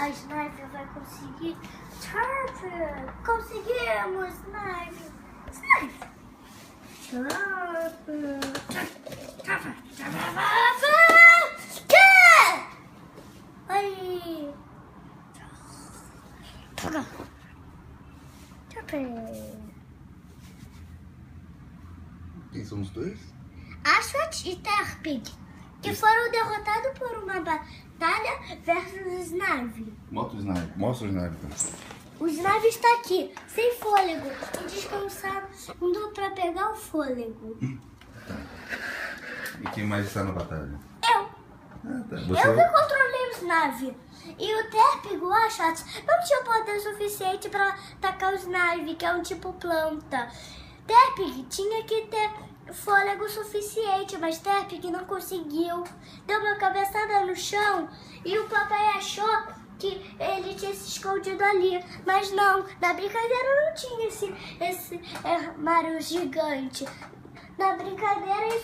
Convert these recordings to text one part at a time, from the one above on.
a Snipe vai conseguir. Snipe! Conseguimos, Snipe! Snipe! Ai! Quem são os dois? Ashwat e Terpig, que foram derrotados por uma batalha versus Snipe. Mostra o Snipe. Mostra o Snipe. O Snipe está aqui, sem fôlego, e descansando para pegar o fôlego. E quem mais está na batalha? Eu! Ah, tá. Eu que controlei o Snipe. E o Terpig, o Ashwat, não tinha poder suficiente para atacar o Snipe, que é um tipo planta. Terpig tinha que ter fôlego suficiente, mas Terpig não conseguiu. Deu uma cabeçada no chão e o papai achou que ele tinha se escondido ali. Mas não, na brincadeira não tinha esse armário gigante. Na brincadeira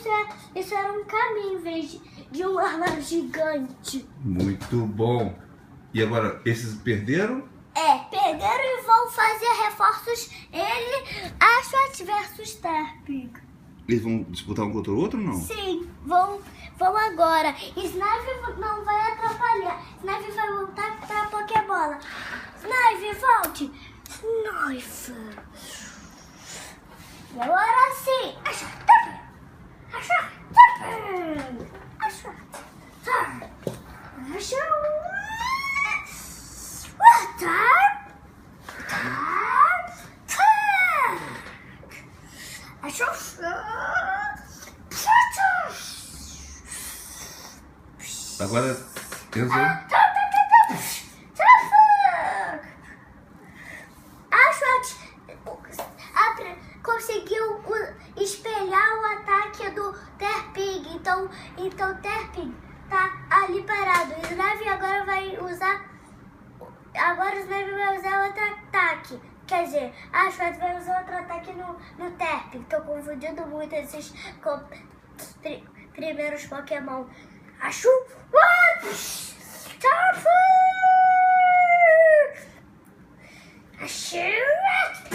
isso era um caminho em vez de um armário gigante. Muito bom. E agora, esses perderam? Perderam e vão fazer reforços. Ele, Ashwat versus Terpig. Eles vão disputar um contra o outro ou não? Sim, vão agora. Snipe não vai atrapalhar. Snipe vai voltar pra Pokébola. Snipe, volte. Snipe. E agora sim. Ashwat, Terpig. Ashwat, Terpig. Ashwat, Terpig. Ashwat. Agora, eu sei. Ashwat conseguiu espelhar o ataque do Terpig. Então Terpig tá ali parado. O Snipe agora vai usar. Agora o Snipe vai usar outro ataque. Quer dizer, Ashwat vai usar outro ataque no Terpig. Tô confundindo muito esses primeiros Pokémon. Ashwat! Terpig! Ashwat!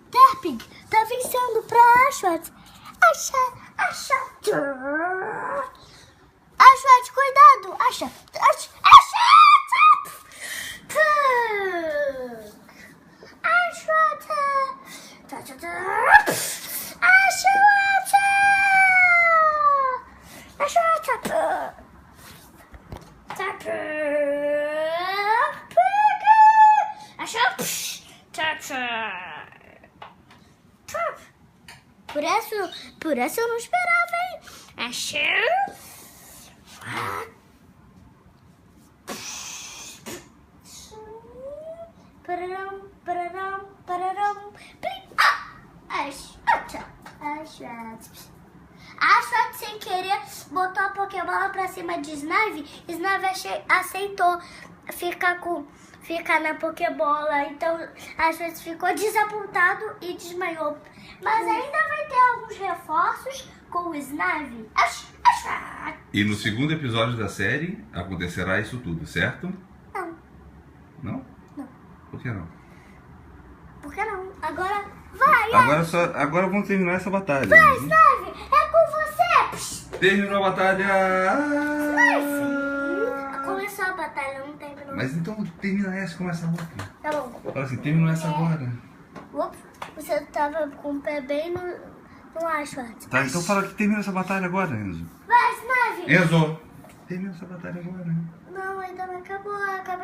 Terpig! Terpig tá vencendo pra Ashwat. Ashwat, cuidado! Ashwat! Por essa eu não esperava, hein? Ashwat, sem querer, botou a Pokébola pra cima de Snipe. Snipe aceitou ficar na Pokébola. Então, Ashwat ficou desapontado e desmaiou. Mas ainda vai ter alguns reforços com o Snave. E no segundo episódio da série acontecerá isso tudo, certo? Não. Não? Não. Por que não? Por que não? Agora vai, Agora vamos terminar essa batalha. vai, Snave, é com você. Terminou a batalha! Começou a batalha, não terminou. Mas então termina essa e começa a outra. Tá bom. Fala assim, terminou essa agora. Ups, você tava com o pé bem no asfalto. Tá, então fala que termina essa batalha agora, Enzo. Vai, Snave. Enzo! Termina essa batalha agora. Não, ainda não acabou.